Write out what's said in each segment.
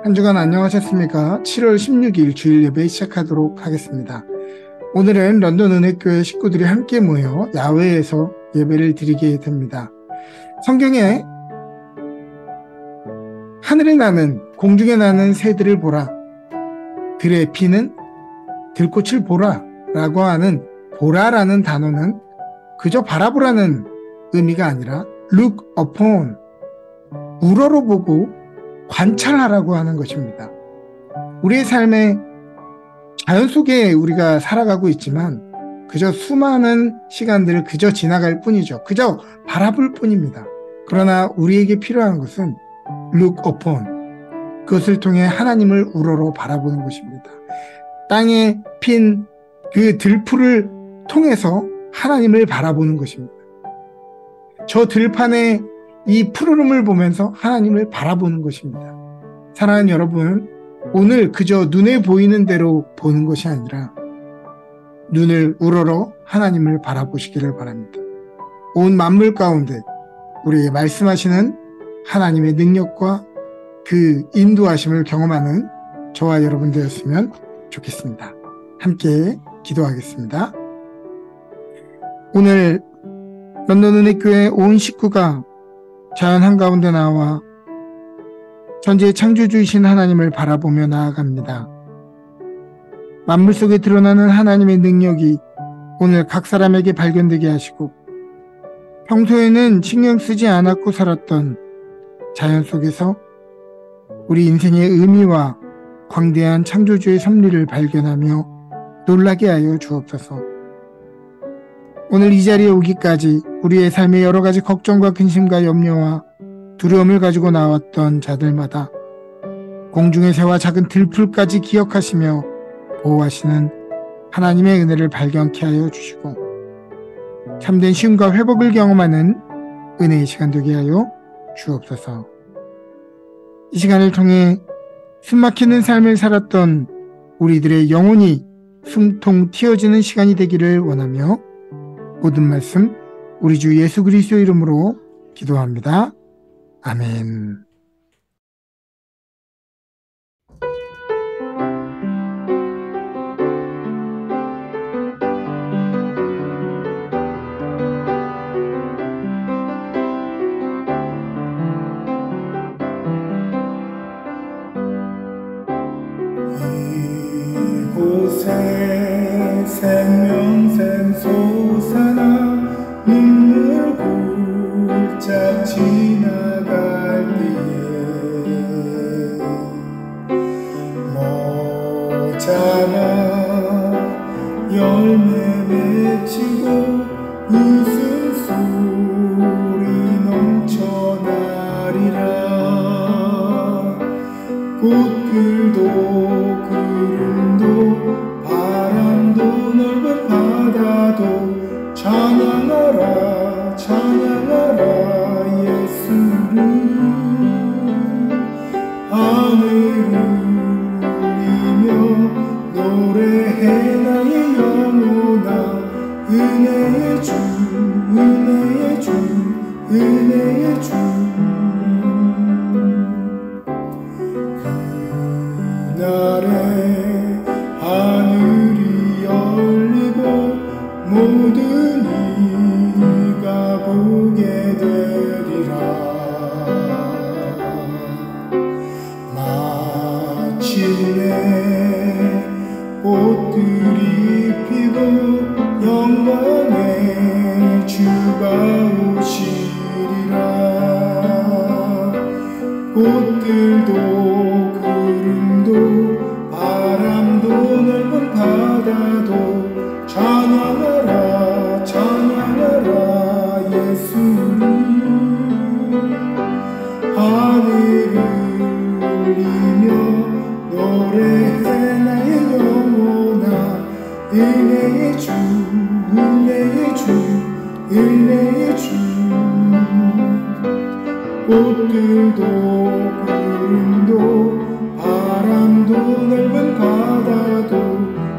한 주간 안녕하셨습니까? 7월 16일 주일 예배 시작하도록 하겠습니다. 오늘은 런던 은혜교회 식구들이 함께 모여 야외에서 예배를 드리게 됩니다. 성경에 하늘에 나는 공중에 나는 새들을 보라, 들의 피는 들꽃을 보라 라고 하는 보라라는 단어는 그저 바라보라는 의미가 아니라 look upon, 우러러 보고 관찰하라고 하는 것입니다. 우리의 삶에 자연 속에 우리가 살아가고 있지만 그저 수많은 시간들을 그저 지나갈 뿐이죠. 그저 바라볼 뿐입니다. 그러나 우리에게 필요한 것은 look upon, 그것을 통해 하나님을 우러러 바라보는 것입니다. 땅에 핀 그 들풀을 통해서 하나님을 바라보는 것입니다. 저 들판에 이 푸르름을 보면서 하나님을 바라보는 것입니다. 사랑하는 여러분, 오늘 그저 눈에 보이는 대로 보는 것이 아니라 눈을 우러러 하나님을 바라보시기를 바랍니다. 온 만물 가운데 우리에게 말씀하시는 하나님의 능력과 그 인도하심을 경험하는 저와 여러분 되었으면 좋겠습니다. 함께 기도하겠습니다. 오늘 런던 은혜교회 온 식구가 자연 한가운데 나와 천지의 창조주이신 하나님을 바라보며 나아갑니다. 만물 속에 드러나는 하나님의 능력이 오늘 각 사람에게 발견되게 하시고 평소에는 신경 쓰지 않았고 살았던 자연 속에서 우리 인생의 의미와 광대한 창조주의 섭리를 발견하며 놀라게 하여 주옵소서. 오늘 이 자리에 오기까지 우리의 삶의 여러 가지 걱정과 근심과 염려와 두려움을 가지고 나왔던 자들마다 공중의 새와 작은 들풀까지 기억하시며 보호하시는 하나님의 은혜를 발견케 하여 주시고 참된 쉼과 회복을 경험하는 은혜의 시간 되게 하여 주옵소서. 이 시간을 통해 숨막히는 삶을 살았던 우리들의 영혼이 숨통 튀어지는 시간이 되기를 원하며 모든 말씀 우리 주 예수 그리스도 이름으로 기도합니다. 아멘. 이곳에 생명샘 솟아나 눈물 굴짝 지나갈 때에 모자나 열매 맺히고 웃음소리 넘쳐나리라. 꽃들도 구름도 바람도 넓은 바다도 찬양하라 찬양하라 예수를. 하늘을 울리며 노래해 나의 영혼아. 은혜의 주 은혜의 주 은혜의 주. 그날에 하늘이 열리고 모든 이가 보게 되리라. 마침내 꽃들이 피고 영광의 주가 오시리라. 꽃들도 구름도 바람도 넓은 바다도 찬양하라 찬양하라 예수를. 하늘을 울리며 노래해 나의 영혼아. 은혜의 주 은혜의 주 은혜의 주. 꽃들도 구름도 바람도 넓은 바다도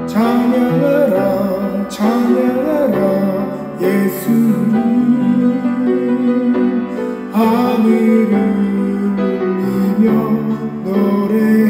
찬양하라 찬양하라 예수를. 하늘을 울리며 노래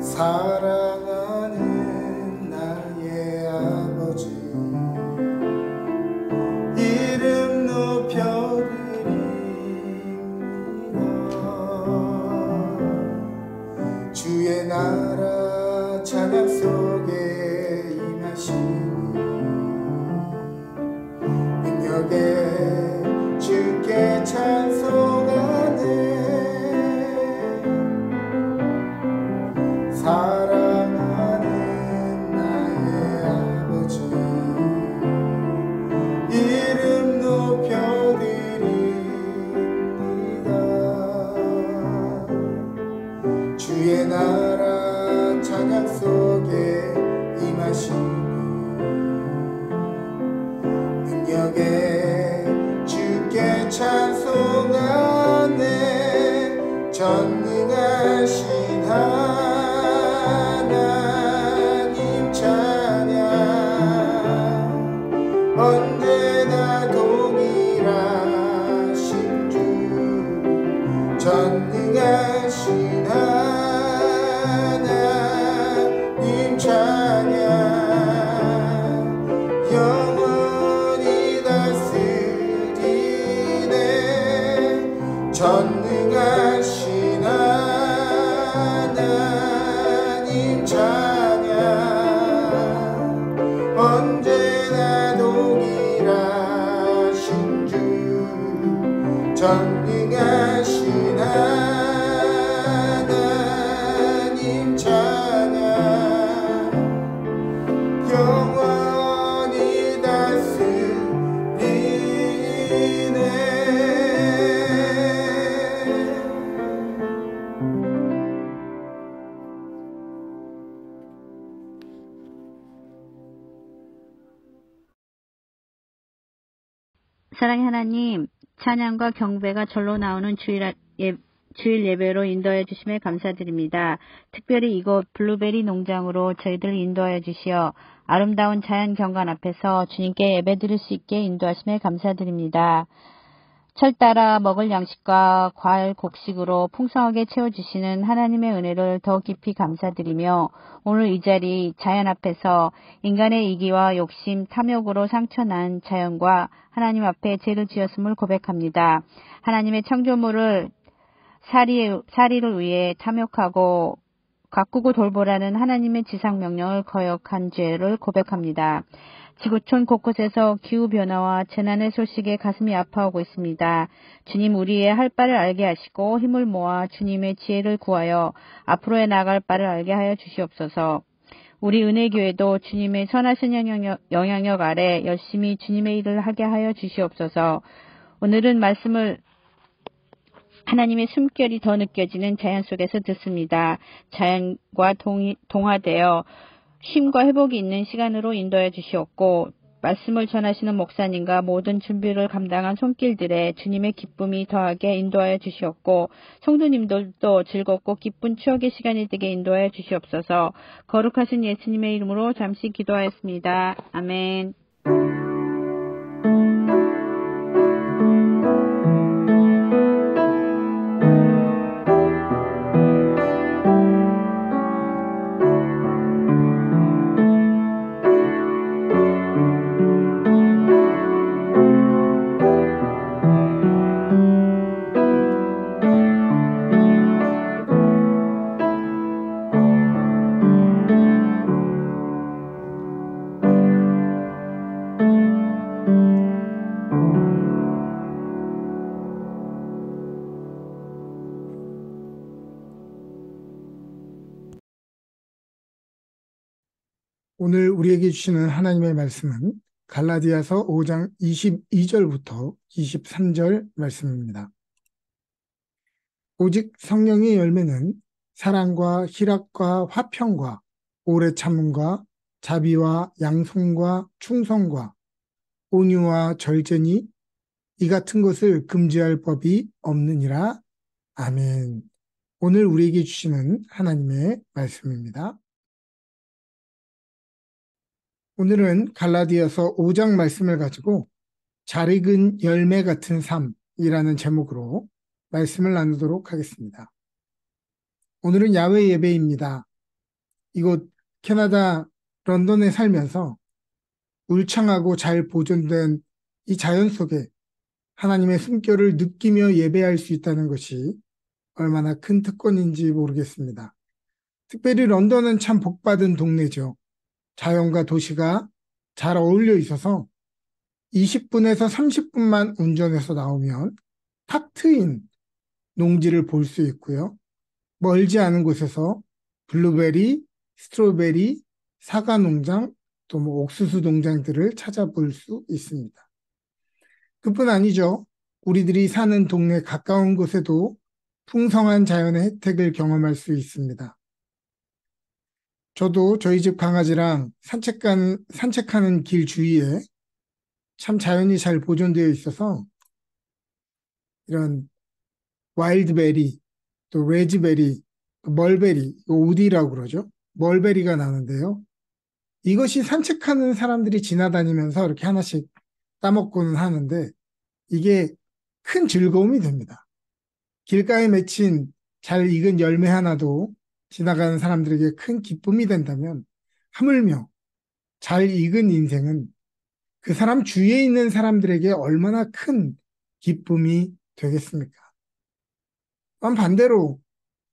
사랑하는 나의 아버지, 이름 높여드립니다. 주의 나라 찬양 속에 임하시니 능력에 주께 찬송하네. 사랑하는 나의 아버지, 이름 높여드립니다. 주의 나라 찬양 속에 임하시니 능력에 주께 찬송하네. 전능하신 하나님 찬양, 언제나 동일하신 주. 전능하신 하나님 찬양, 영원히 다스리네. 전능하신 하나님 찬양, 언제나 동일하신 주. 전능하신 하나님 찬양, 영원히 다스리네. 사랑의 하나님, 찬양과 경배가 절로 나오는 주일 예배로 인도하여 주심에 감사드립니다. 특별히 이곳 블루베리 농장으로 저희들을 인도하여 주시어 아름다운 자연 경관 앞에서 주님께 예배드릴 수 있게 인도하심에 감사드립니다. 철 따라 먹을 양식과 과일 곡식으로 풍성하게 채워주시는 하나님의 은혜를 더 깊이 감사드리며 오늘 이 자리 자연 앞에서 인간의 이기와 욕심, 탐욕으로 상처난 자연과 하나님 앞에 죄를 지었음을 고백합니다. 하나님의 창조물을 사리를 위해 탐욕하고 가꾸고 돌보라는 하나님의 지상명령을 거역한 죄를 고백합니다. 지구촌 곳곳에서 기후변화와 재난의 소식에 가슴이 아파오고 있습니다. 주님, 우리의 할 바를 알게 하시고 힘을 모아 주님의 지혜를 구하여 앞으로의 나아갈 바를 알게 하여 주시옵소서. 우리 은혜교회도 주님의 선하신 영향력 아래 열심히 주님의 일을 하게 하여 주시옵소서. 오늘은 말씀을 하나님의 숨결이 더 느껴지는 자연 속에서 듣습니다. 자연과 동화되어 쉼과 회복이 있는 시간으로 인도해 주시옵고 말씀을 전하시는 목사님과 모든 준비를 감당한 손길들에 주님의 기쁨이 더하게 인도하여 주시옵고 성도님들도 즐겁고 기쁜 추억의 시간이 되게 인도하여 주시옵소서. 거룩하신 예수님의 이름으로 잠시 기도하였습니다. 아멘. 오늘 우리에게 주시는 하나님의 말씀은 갈라디아서 5장 22절부터 23절 말씀입니다. 오직 성령의 열매는 사랑과 희락과 화평과 오래 참음과 자비와 양송과 충성과 온유와 절제니 이 같은 것을 금지할 법이 없느니라. 아멘. 오늘 우리에게 주시는 하나님의 말씀입니다. 오늘은 갈라디아서 5장 말씀을 가지고 잘 익은 열매 같은 삶이라는 제목으로 말씀을 나누도록 하겠습니다. 오늘은 야외 예배입니다. 이곳 캐나다 런던에 살면서 울창하고 잘 보존된 이 자연 속에 하나님의 숨결을 느끼며 예배할 수 있다는 것이 얼마나 큰 특권인지 모르겠습니다. 특별히 런던은 참 복받은 동네죠. 자연과 도시가 잘 어울려 있어서 20분에서 30분만 운전해서 나오면 탁 트인 농지를 볼 수 있고요. 멀지 않은 곳에서 블루베리, 스트로베리, 사과 농장, 또 뭐 옥수수 농장들을 찾아볼 수 있습니다. 그뿐 아니죠. 우리들이 사는 동네 가까운 곳에도 풍성한 자연의 혜택을 경험할 수 있습니다. 저도 저희 집 강아지랑 산책하는 길 주위에 참 자연이 잘 보존되어 있어서 이런 와일드베리, 또 레즈베리, 또 멀베리, 우디라고 그러죠. 멀베리가 나는데요. 이것이 산책하는 사람들이 지나다니면서 이렇게 하나씩 따먹고는 하는데 이게 큰 즐거움이 됩니다. 길가에 맺힌 잘 익은 열매 하나도 지나가는 사람들에게 큰 기쁨이 된다면 하물며 잘 익은 인생은 그 사람 주위에 있는 사람들에게 얼마나 큰 기쁨이 되겠습니까? 반대로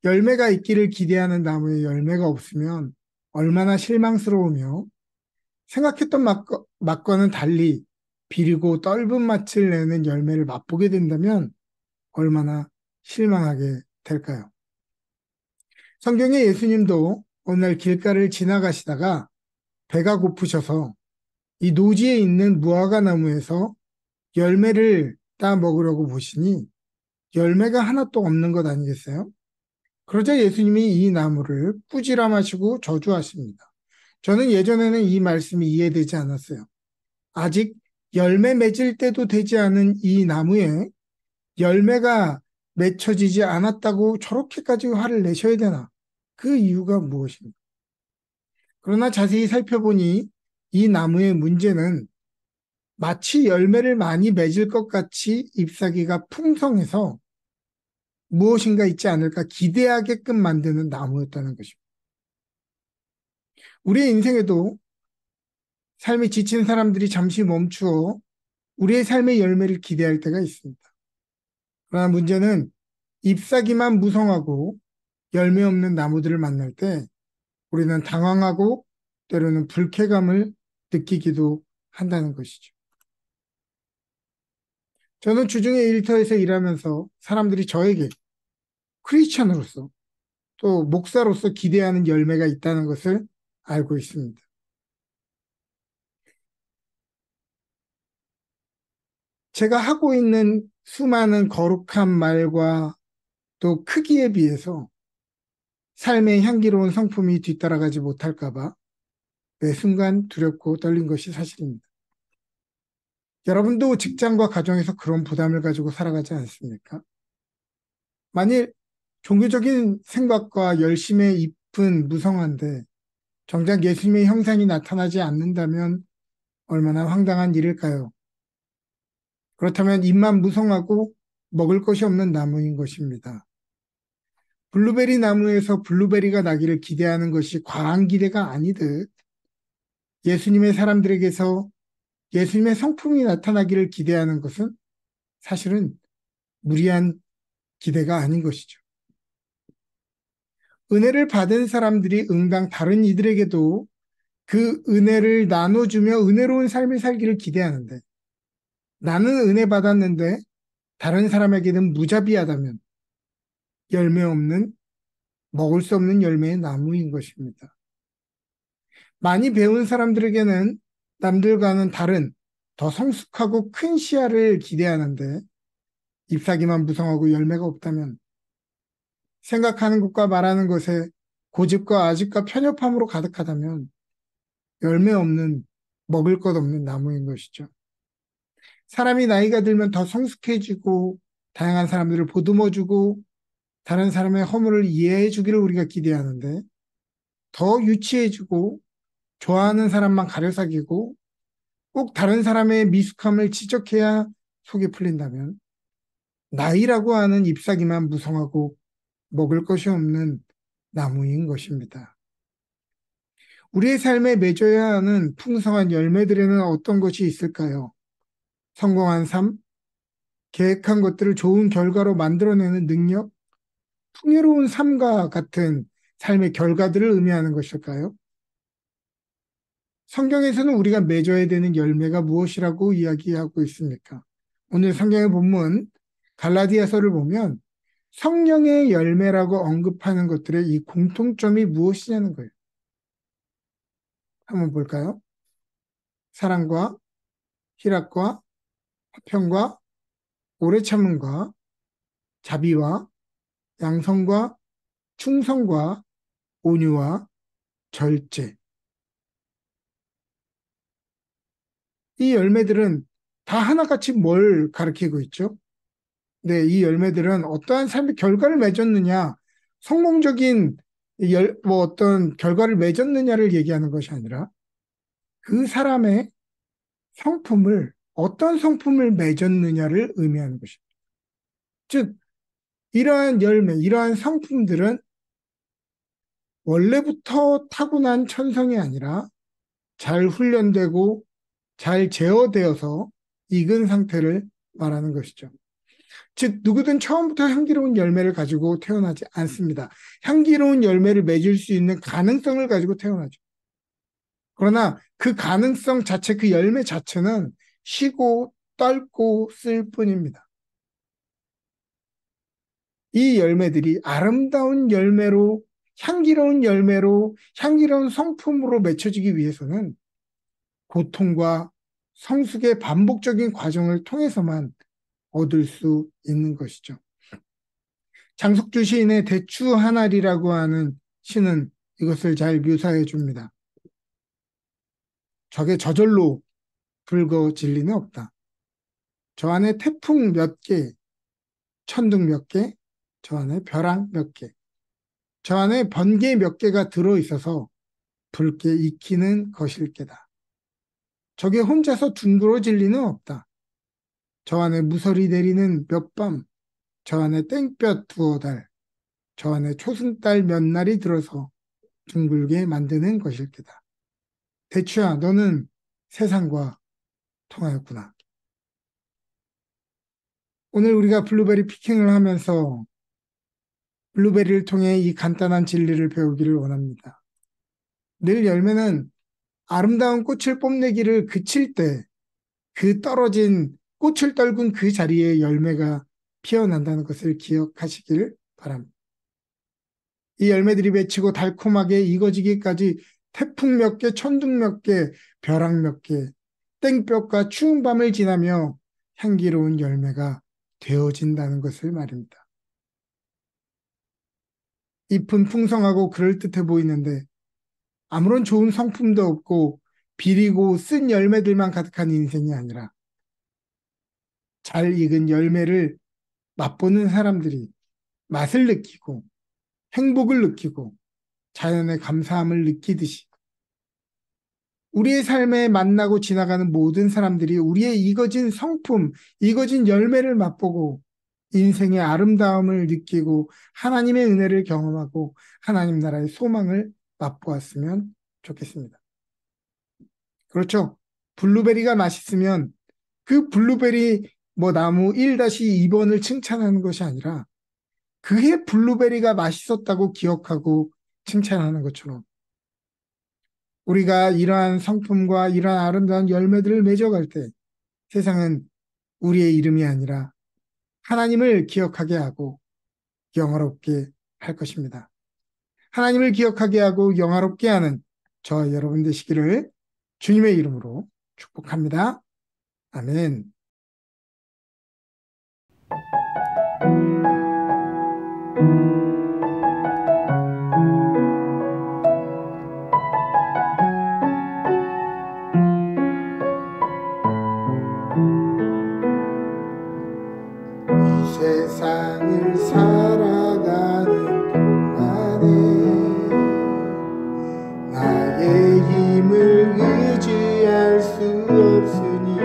열매가 있기를 기대하는 나무에 열매가 없으면 얼마나 실망스러우며 생각했던 맛과는 달리 비리고 떫은 맛을 내는 열매를 맛보게 된다면 얼마나 실망하게 될까요? 성경에 예수님도 어느 날 길가를 지나가시다가 배가 고프셔서 이 노지에 있는 무화과 나무에서 열매를 따 먹으려고 보시니 열매가 하나도 없는 것 아니겠어요? 그러자 예수님이 이 나무를 꾸지람하시고 저주하십니다. 저는 예전에는 이 말씀이 이해되지 않았어요. 아직 열매 맺을 때도 되지 않은 이 나무에 열매가 맺혀지지 않았다고 저렇게까지 화를 내셔야 되나? 그 이유가 무엇입니까? 그러나 자세히 살펴보니 이 나무의 문제는 마치 열매를 많이 맺을 것 같이 잎사귀가 풍성해서 무엇인가 있지 않을까 기대하게끔 만드는 나무였다는 것입니다. 우리의 인생에도 삶이 지친 사람들이 잠시 멈추어 우리의 삶의 열매를 기대할 때가 있습니다. 그러나 문제는 잎사귀만 무성하고 열매 없는 나무들을 만날 때 우리는 당황하고 때로는 불쾌감을 느끼기도 한다는 것이죠. 저는 주중에 일터에서 일하면서 사람들이 저에게 크리스천으로서 또 목사로서 기대하는 열매가 있다는 것을 알고 있습니다. 제가 하고 있는 수많은 거룩한 말과 또 크기에 비해서 삶의 향기로운 성품이 뒤따라가지 못할까봐 매 순간 두렵고 떨린 것이 사실입니다. 여러분도 직장과 가정에서 그런 부담을 가지고 살아가지 않습니까? 만일 종교적인 생각과 열심의 잎은 무성한데 정작 예수님의 형상이 나타나지 않는다면 얼마나 황당한 일일까요? 그렇다면 잎만 무성하고 먹을 것이 없는 나무인 것입니다. 블루베리 나무에서 블루베리가 나기를 기대하는 것이 과한 기대가 아니듯 예수님의 사람들에게서 예수님의 성품이 나타나기를 기대하는 것은 사실은 무리한 기대가 아닌 것이죠. 은혜를 받은 사람들이 응당 다른 이들에게도 그 은혜를 나눠주며 은혜로운 삶을 살기를 기대하는데 나는 은혜 받았는데 다른 사람에게는 무자비하다면 열매 없는 먹을 수 없는 열매의 나무인 것입니다. 많이 배운 사람들에게는 남들과는 다른 더 성숙하고 큰 시야를 기대하는데 잎사귀만 무성하고 열매가 없다면 생각하는 것과 말하는 것에 고집과 아집과 편협함으로 가득하다면 열매 없는 먹을 것 없는 나무인 것이죠. 사람이 나이가 들면 더 성숙해지고 다양한 사람들을 보듬어주고 다른 사람의 허물을 이해해 주기를 우리가 기대하는데 더 유치해지고 좋아하는 사람만 가려사귀고 꼭 다른 사람의 미숙함을 지적해야 속이 풀린다면 나이라고 하는 잎사귀만 무성하고 먹을 것이 없는 나무인 것입니다. 우리의 삶에 맺어야 하는 풍성한 열매들에는 어떤 것이 있을까요? 성공한 삶, 계획한 것들을 좋은 결과로 만들어내는 능력, 풍요로운 삶과 같은 삶의 결과들을 의미하는 것일까요? 성경에서는 우리가 맺어야 되는 열매가 무엇이라고 이야기하고 있습니까? 오늘 성경의 본문 갈라디아서를 보면 성령의 열매라고 언급하는 것들의 이 공통점이 무엇이냐는 거예요. 한번 볼까요? 사랑과 희락과 화평과 오래 참음과 자비와 양성과 충성과 온유와 절제. 이 열매들은 다 하나같이 뭘 가리키고 있죠? 네, 이 열매들은 어떠한 삶의 결과를 맺었느냐, 성공적인 어떤 결과를 맺었느냐를 얘기하는 것이 아니라 그 사람의 성품을, 어떤 성품을 맺었느냐를 의미하는 것입니다. 즉, 이러한 열매, 이러한 성품들은 원래부터 타고난 천성이 아니라 잘 훈련되고 잘 제어되어서 익은 상태를 말하는 것이죠. 즉, 누구든 처음부터 향기로운 열매를 가지고 태어나지 않습니다. 향기로운 열매를 맺을 수 있는 가능성을 가지고 태어나죠. 그러나 그 가능성 자체, 그 열매 자체는 쉬고 떨고 쓸 뿐입니다. 이 열매들이 아름다운 열매로, 향기로운 열매로, 향기로운 성품으로 맺혀지기 위해서는 고통과 성숙의 반복적인 과정을 통해서만 얻을 수 있는 것이죠. 장석주 시인의 대추 한 알이라고 하는 시는 이것을 잘 묘사해 줍니다. 적의 저절로 붉어질 리는 없다. 저 안에 태풍 몇 개, 천둥 몇 개, 저 안에 벼랑 몇 개, 저 안에 번개 몇 개가 들어있어서 붉게 익히는 것일 게다. 저게 혼자서 둥그러질 리는 없다. 저 안에 무설이 내리는 몇 밤, 저 안에 땡볕 두어 달, 저 안에 초승달 몇 날이 들어서 둥글게 만드는 것일 게다. 대추야, 너는 세상과 통하였구나. 오늘 우리가 블루베리 피킹을 하면서 블루베리를 통해 이 간단한 진리를 배우기를 원합니다. 늘 열매는 아름다운 꽃을 뽐내기를 그칠 때 그 떨어진 꽃을 떨군 그 자리에 열매가 피어난다는 것을 기억하시길 바랍니다. 이 열매들이 맺히고 달콤하게 익어지기까지 태풍 몇 개, 천둥 몇 개, 벼락 몇 개, 땡볕과 추운 밤을 지나며 향기로운 열매가 되어진다는 것을 말입니다. 잎은 풍성하고 그럴듯해 보이는데 아무런 좋은 성품도 없고 비리고 쓴 열매들만 가득한 인생이 아니라 잘 익은 열매를 맛보는 사람들이 맛을 느끼고 행복을 느끼고 자연의 감사함을 느끼듯이 우리의 삶에 만나고 지나가는 모든 사람들이 우리의 익어진 성품, 익어진 열매를 맛보고 인생의 아름다움을 느끼고 하나님의 은혜를 경험하고 하나님 나라의 소망을 맛보았으면 좋겠습니다. 그렇죠. 블루베리가 맛있으면 그 블루베리 나무 1-2번을 칭찬하는 것이 아니라 그해 블루베리가 맛있었다고 기억하고 칭찬하는 것처럼 우리가 이러한 성품과 이러한 아름다운 열매들을 맺어갈 때 세상은 우리의 이름이 아니라 하나님을 기억하게 하고 영화롭게 할 것입니다. 하나님을 기억하게 하고 영화롭게 하는 저와 여러분 되시기를 주님의 이름으로 축복합니다. 아멘. 이 세상을 살아가는 동안에 나의 힘을 의지할 수 없으니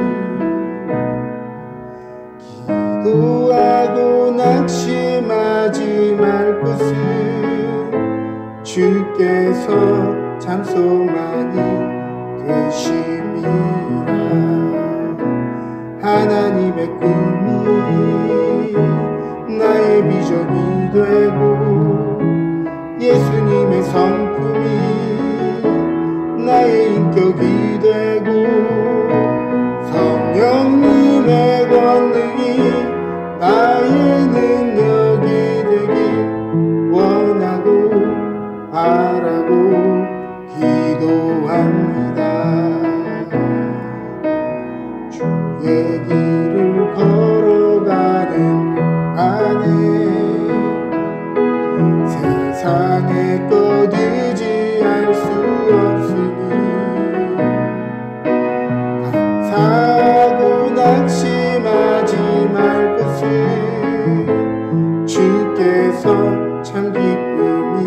주께서 장소만이 되심이라. 하나님의 꿈이 나의 비전이 되고 예수님의 성품이 나의 인격이 되고 성령님의 권능이 나의 능력이 되길 원하고 바라고 기도합니다. 주의 길을 걸어가는 동안에 세상의 것 의지할 수 없으니 감사하고 낙심하지 말 것을 주께서 참 기쁨이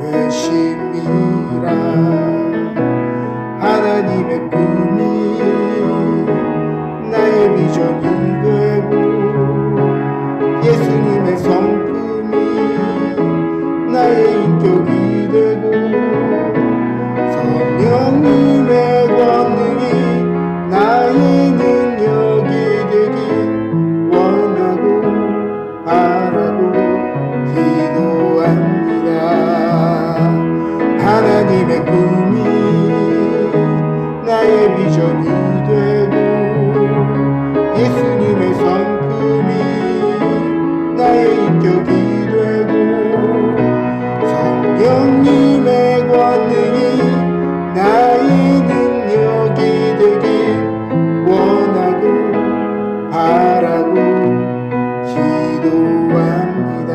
되심이라. 하나님의 꿈이 나의 비전이 되고 예수님의 성품이 나의 인격이 되고 성령님의 권능이 나의 능력이 되길 원하고 바라고 기도합니다. 하나님의 꿈이 나의 비전이 되고 예수님의 성품이 나의 인격이 되고 성령님의 권능이 나의 능력이 되길 원하고 바라고 기도합니다.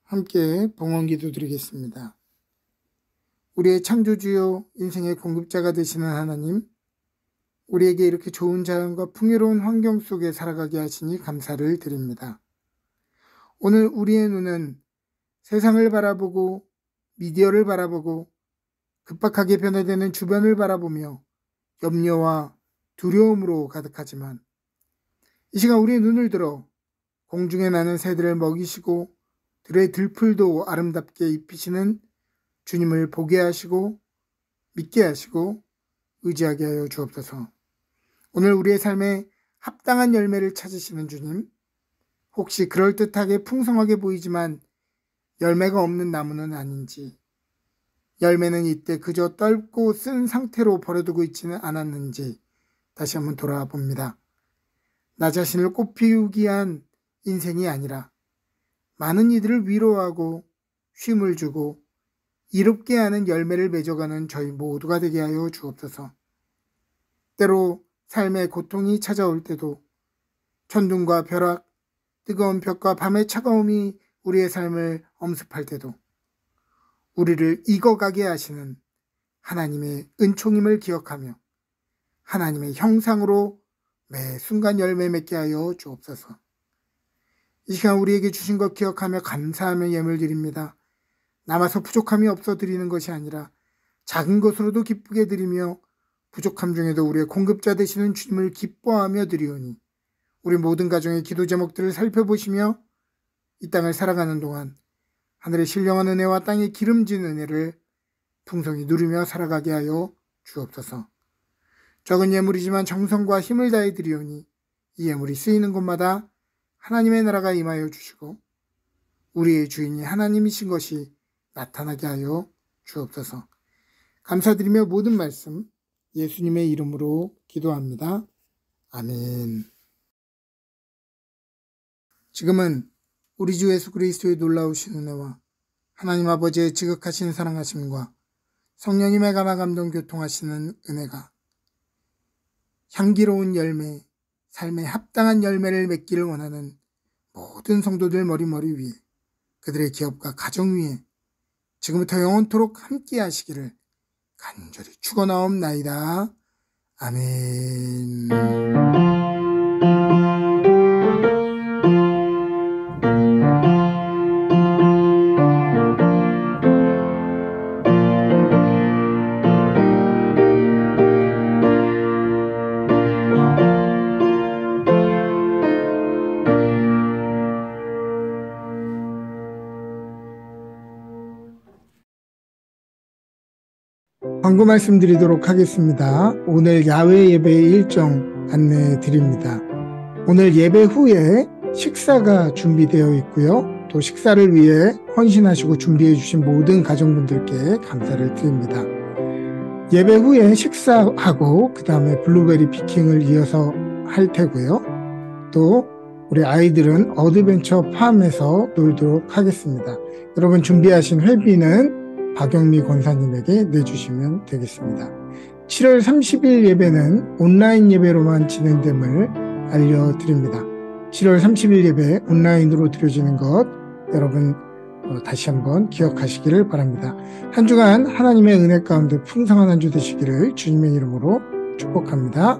함께 봉헌기도 드리겠습니다. 우리의 창조주요 인생의 공급자가 되시는 하나님, 우리에게 이렇게 좋은 자연과 풍요로운 환경 속에 살아가게 하시니 감사를 드립니다. 오늘 우리의 눈은 세상을 바라보고 미디어를 바라보고 급박하게 변화되는 주변을 바라보며 염려와 두려움으로 가득하지만 이 시간 우리의 눈을 들어 공중에 나는 새들을 먹이시고 들의 들풀도 아름답게 입히시는 주님을 보게 하시고 믿게 하시고 의지하게 하여 주옵소서. 오늘 우리의 삶에 합당한 열매를 찾으시는 주님, 혹시 그럴듯하게 풍성하게 보이지만 열매가 없는 나무는 아닌지, 열매는 이때 그저 떫고 쓴 상태로 버려두고 있지는 않았는지 다시 한번 돌아봅니다. 나 자신을 꽃피우기 위한 인생이 아니라 많은 이들을 위로하고 쉼을 주고 이롭게 하는 열매를 맺어가는 저희 모두가 되게 하여 주옵소서. 때로 삶의 고통이 찾아올 때도 천둥과 벼락, 뜨거운 볕과 밤의 차가움이 우리의 삶을 엄습할 때도 우리를 익어가게 하시는 하나님의 은총임을 기억하며 하나님의 형상으로 매 순간 열매 맺게 하여 주옵소서. 이 시간 우리에게 주신 것 기억하며 감사하며 예물 드립니다. 남아서 부족함이 없어 드리는 것이 아니라 작은 것으로도 기쁘게 드리며 부족함 중에도 우리의 공급자 되시는 주님을 기뻐하며 드리오니 우리 모든 가정의 기도 제목들을 살펴보시며 이 땅을 살아가는 동안 하늘의 신령한 은혜와 땅의 기름진 은혜를 풍성히 누리며 살아가게 하여 주옵소서. 적은 예물이지만 정성과 힘을 다해 드리오니 이 예물이 쓰이는 곳마다 하나님의 나라가 임하여 주시고 우리의 주인이 하나님이신 것이 나타나게 하여 주옵소서. 감사드리며 모든 말씀 예수님의 이름으로 기도합니다. 아멘. 지금은 우리 주 예수 그리스도의 놀라우신 은혜와 하나님 아버지의 지극하신 사랑하심과 성령님의 감화 감동 교통하시는 은혜가 향기로운 열매, 삶에 합당한 열매를 맺기를 원하는 모든 성도들 머리머리 위에 그들의 기업과 가정 위에 지금부터 영원토록 함께 하시기를 간절히 축원하옵나이다. 아멘. 광고 말씀드리도록 하겠습니다. 오늘 야외 예배의 일정 안내해 드립니다. 오늘 예배 후에 식사가 준비되어 있고요. 또 식사를 위해 헌신하시고 준비해 주신 모든 가정분들께 감사를 드립니다. 예배 후에 식사하고 그 다음에 블루베리 피킹을 이어서 할 테고요. 또 우리 아이들은 어드벤처 팜에서 놀도록 하겠습니다. 여러분 준비하신 회비는 박영미 권사님에게 내주시면 되겠습니다. 7월 30일 예배는 온라인 예배로만 진행됨을 알려드립니다. 7월 30일 예배 온라인으로 드려지는 것 여러분 다시 한번 기억하시기를 바랍니다. 한 주간 하나님의 은혜 가운데 풍성한 한 주 되시기를 주님의 이름으로 축복합니다.